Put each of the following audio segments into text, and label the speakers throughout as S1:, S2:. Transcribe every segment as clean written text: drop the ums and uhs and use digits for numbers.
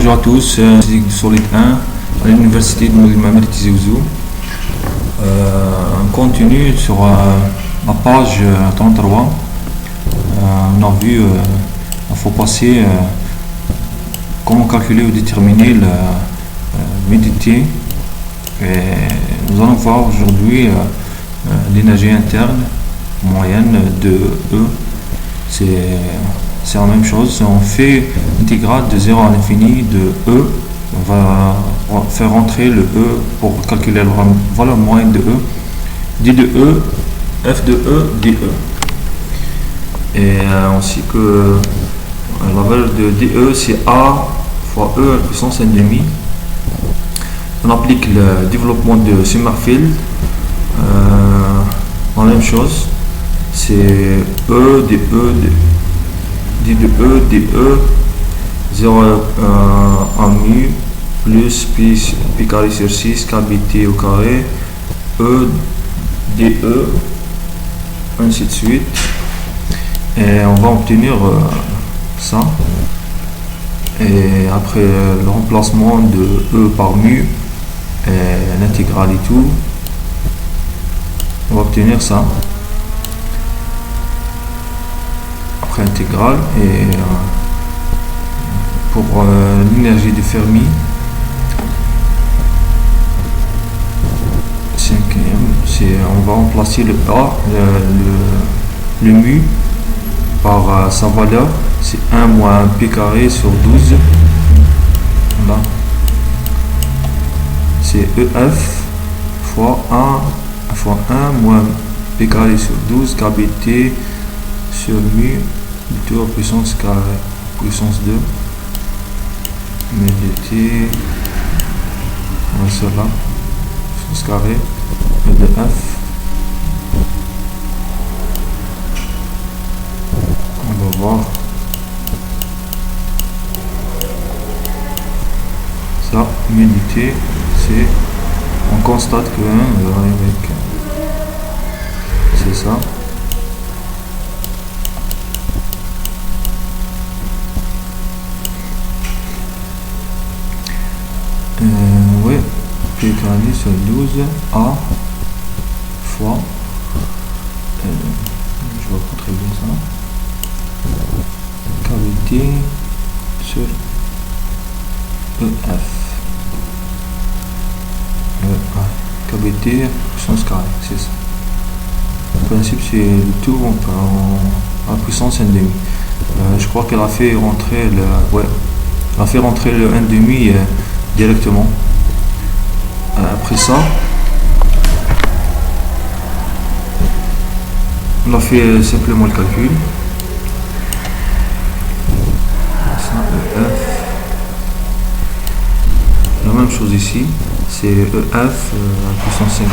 S1: Bonjour à tous, c'est Solid 1 à l'université de Mohamed Tizi Ouzou. On continue sur la page 33. On a vu il faut passer comment calculer ou déterminer l'humidité. Et nous allons voir aujourd'hui l'énergie interne moyenne de E. C'est la même chose, on fait intégrale de 0 à l'infini de E. On va faire rentrer le E pour calculer la valeur moyenne de E. D de E, F de E, DE. Et ainsi que la valeur de DE c'est A fois E à la puissance 1,5. On applique le développement de Sommerfeld. La même chose, c'est E, DE, D de E, DE, 0 à mu, plus pi carré sur 6, kBt au carré, E, DE, ainsi de suite. Et on va obtenir ça. Et après le remplacement de E par mu, et l'intégrale et tout, on va obtenir ça. Intégrale et pour l'énergie de Fermi, cinquième, on va remplacer le A, le mu par sa valeur, c'est 1 moins p carré sur 12. Voilà, c'est EF fois 1 fois 1 moins p carré sur 12 kBt sur mu de à puissance carré puissance 2 dt, on va là puissance carré de F. On va voir ça, humidité, c'est, on constate que c'est ça. Oui, P carré sur 12 A fois, je vais contribuer ça, kBt sur EF, kBt puissance carré, c'est ça. En principe, c'est le tout en puissance 1,5. Je crois qu'elle a fait rentrer le 1,5 directement. Après ça, on a fait simplement le calcul. Ça, EF. La même chose ici, c'est EF à puissance 5,5.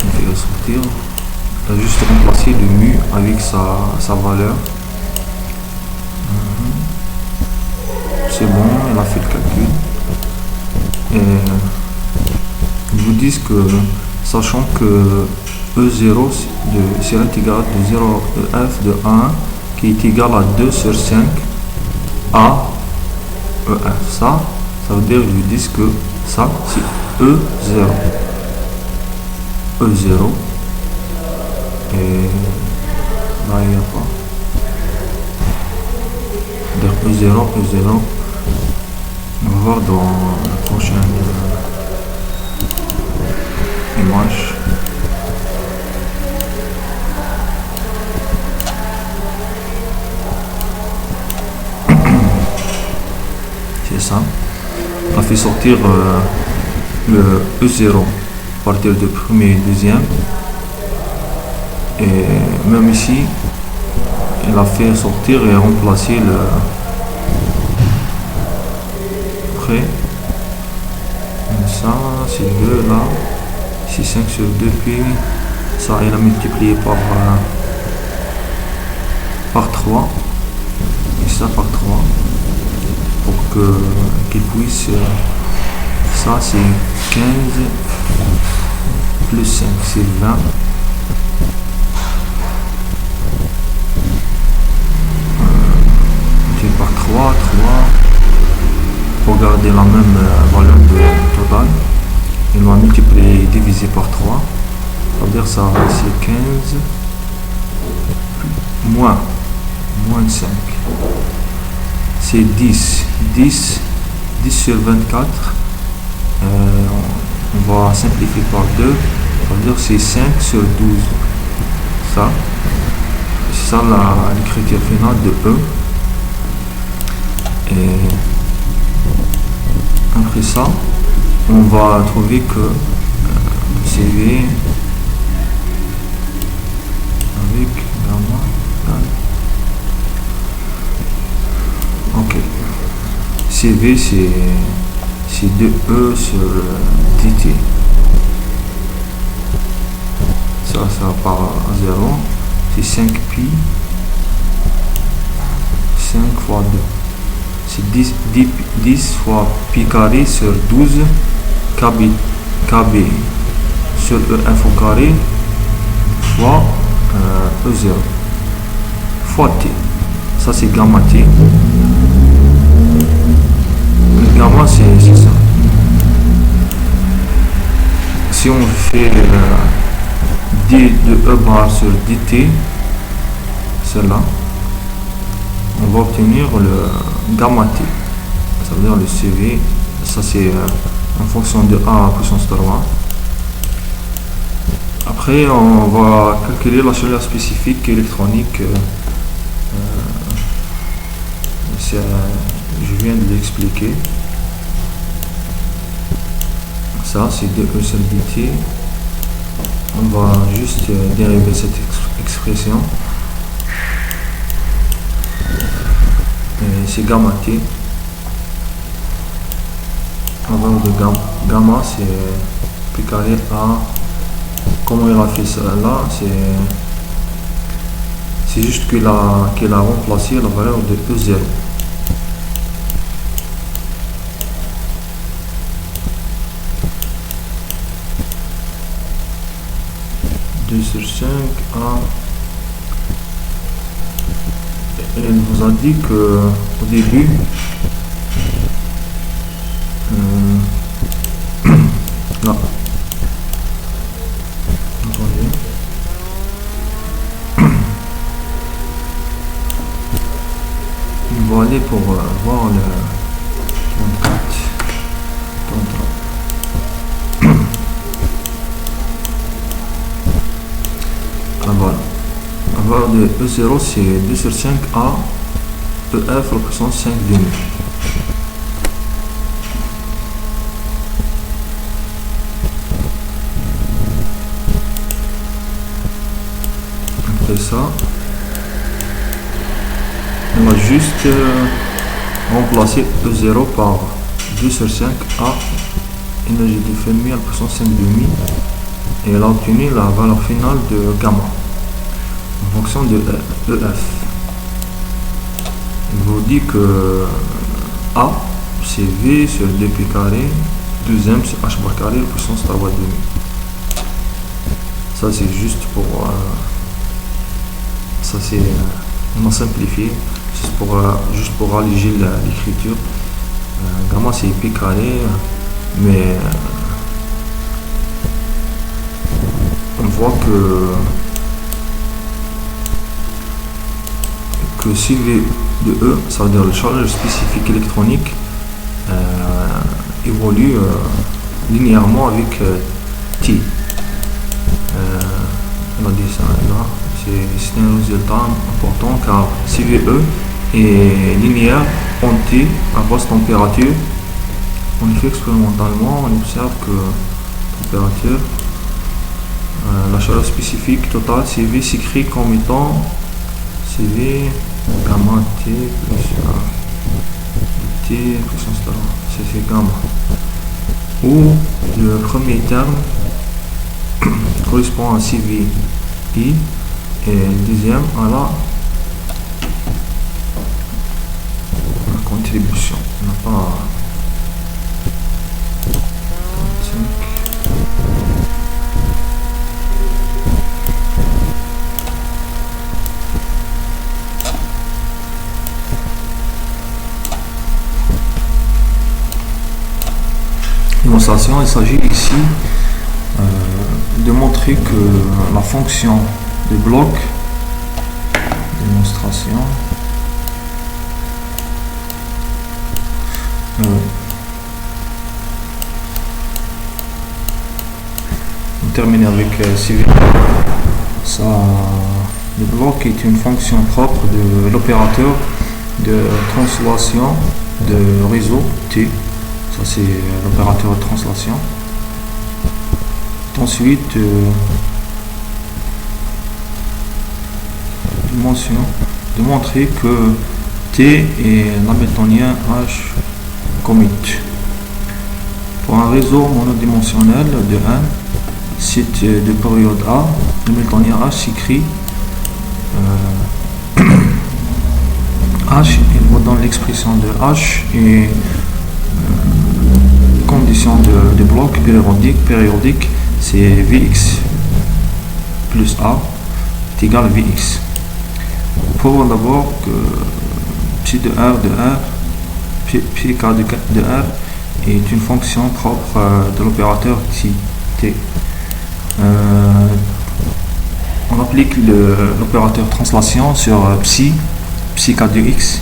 S1: On fait sortir. On a juste remplacé le mu avec sa valeur. C'est bon, elle a fait le calcul. Et je vous dis que, sachant que E0 c'est l'intégrale de 0 EF de 1 qui est égal à 2 sur 5 A EF. Ça veut dire que je vous dis que ça c'est E0. E0. Et là il n'y a pas. E0. On va voir dans la prochaine image. C'est ça. On a fait sortir le E0 à partir de premier et deuxième. Et même ici, elle a fait sortir et remplacer le ça c'est 2 là, c'est 5 sur 2 puis ça elle a multiplié par 3 et ça par 3 pour qu'il puisse, ça c'est 15 plus 5 c'est 20 par 3 garder la même valeur de total. Et on va multiplier et diviser par 3. Ça veut dire ça, c'est 15 moins 5. C'est 10. 10 sur 24. On va simplifier par 2. Ça veut dire que c'est 5 sur 12. Ça, c'est ça l'écriture finale de E. Et après ça, on va trouver que CV avec gamma. Ok. CV c'est 2E sur dt. Ça part à 0. C'est 5 pi. 5 fois 2. C'est 10 fois pi carré sur 12 kb sur E1 au carré fois E0 fois t. Ça c'est gamma t. Le gamma c'est ça. Si on fait d de E bar sur dt, celle-là, on va obtenir le gamma t. Ça veut dire le CV. Ça c'est en fonction de A à puissance 3. Après on va calculer la chaleur spécifique électronique. Je viens de l'expliquer. Ça c'est 2E sur dt. On va juste dériver cette expression. C'est gamma t. La valeur de gamma c'est pi carré A. Comment il a fait ça là, c'est juste qu'il a remplacé la valeur de E0. Sur 5 A. Et elle vous a dit que au début là, attendez, il va aller pour voir le 34. Voilà. La valeur de E0 c'est 2 sur 5 A EF représente 5 demi. Après ça, on va juste remplacer E0 par 2 sur 5 A énergie de Fermi à puissance 5 demi. Et elle a obtenu la valeur finale de gamma en fonction de EF. Il vous dit que A c'est V sur 2pi carré, deuxième c'est H bar carré puissance 3 demi. Ça c'est juste pour ça c'est on a simplifié juste pour alléger l'écriture. Gamma c'est pi carré, mais on voit que CV de E, ça veut dire le chargeur spécifique électronique, évolue linéairement avec T. On a dit ça là, c'est un résultat important car CVE est linéaire en T à basse température. On fait expérimentalement, on observe que température, la chaleur spécifique totale CV s'écrit comme étant CV gamma T plus T puissance 3, c'est gamma, où le premier terme correspond à CV I et le deuxième à la contribution. On n'a pas 35. démonstration, il s'agit ici de montrer que la fonction de bloc, démonstration, on termine avec CV. Ça, le bloc est une fonction propre de l'opérateur de translation de réseau T. Ça c'est l'opérateur de translation. Ensuite, de montrer que T est l'hamiltonien H commute. Pour un réseau monodimensionnel de 1 site de période A, l'hamiltonien H s'écrit H, il va dans l'expression de H et condition de bloc périodique, c'est Vx plus A est égal à Vx. Pour d'abord que psi de R de R, psi k de R est une fonction propre de l'opérateur T. On applique l'opérateur translation sur psi k de x,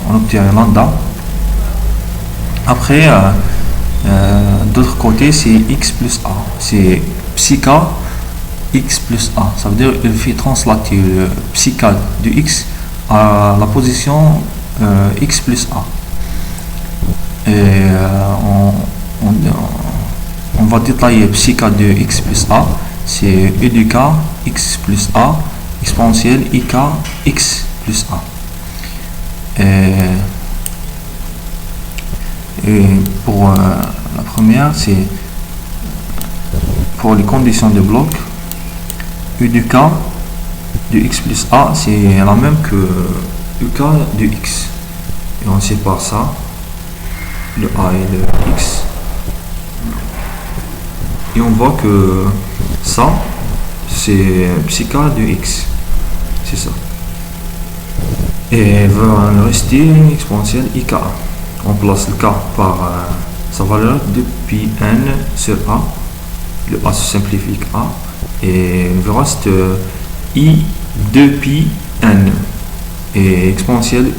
S1: on obtient lambda. Après, d'autre côté, c'est x plus a, c'est psi k x plus a. Ça veut dire qu'il fait translater le psi k de x à la position x plus a. Et on va détailler psi k de x plus a, c'est e du k x plus a exponentielle ik x plus a. Et pour la première, c'est pour les conditions de bloc, u du k de x plus a, c'est la même que uk de x. Et on sépare ça, le a et le x. Et on voit que ça, c'est psi k de x. C'est ça. Et il va rester une exponentielle ik. On place le k par sa valeur depuis n sur a. Le a se simplifie a. Et il reste i depuis n. Et exponentielle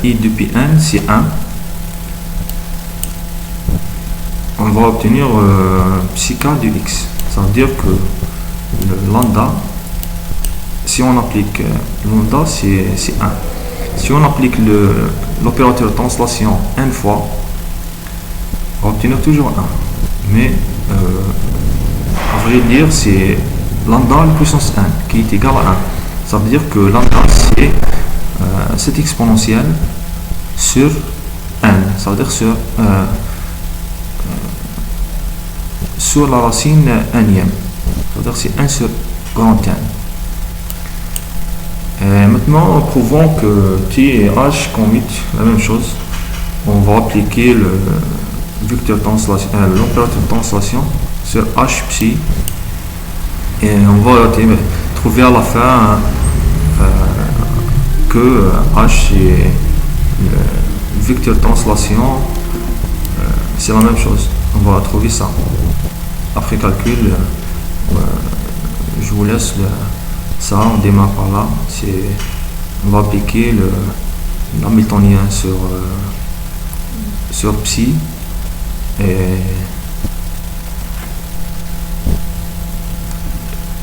S1: i depuis n, c'est 1. On va obtenir psi k de x. Ça veut dire que le lambda, si on applique lambda, c'est 1. Si on applique l'opérateur de translation n fois, on va obtenir toujours 1. Mais à vrai dire, c'est lambda à la puissance 1 qui est égal à 1. Ça veut dire que lambda, c'est cette exponentielle sur n. Ça veut dire sur la racine n-ième. Ça veut dire que c'est 1 sur grand N. Et maintenant, prouvons que T et H commutent la même chose. On va appliquer le vecteur translation, l'opérateur de translation sur H psi. Et on va trouver à la fin que H et le vecteur de translation, c'est la même chose. On va trouver ça. Après calcul, je vous laisse ça, on démarre par là. On va appliquer l'hamiltonien sur psi et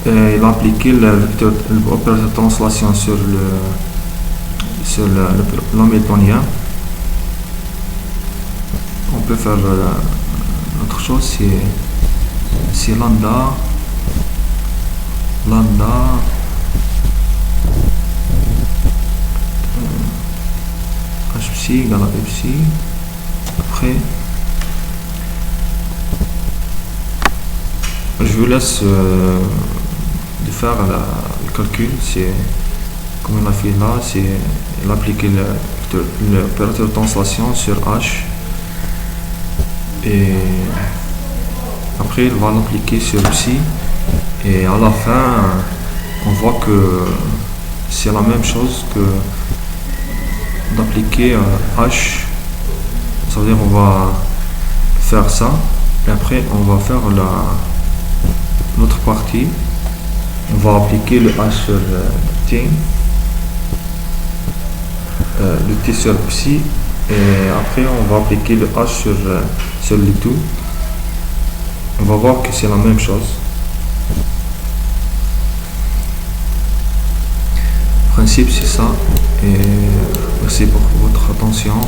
S1: il va appliquer l'opérateur de translation sur l'hamiltonien. On peut faire autre chose, c'est lambda h psi égale à e psi. Après, je vous laisse de faire le calcul. C'est comme on a fait là, c'est l'appliquer l'opérateur de translation sur h et après il va l'appliquer sur psi et à la fin on voit que c'est la même chose que d'appliquer h. Ça veut dire on va faire ça, et après on va faire l'autre partie. On va appliquer le H sur T, le T sur Psi, et après on va appliquer le H sur le tout. On va voir que c'est la même chose. Le principe c'est ça, et merci pour votre attention,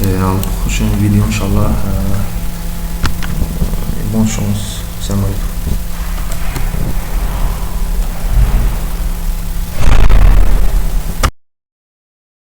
S1: et à la prochaine vidéo, Inch'Allah. Bonne chance, salam alaikum.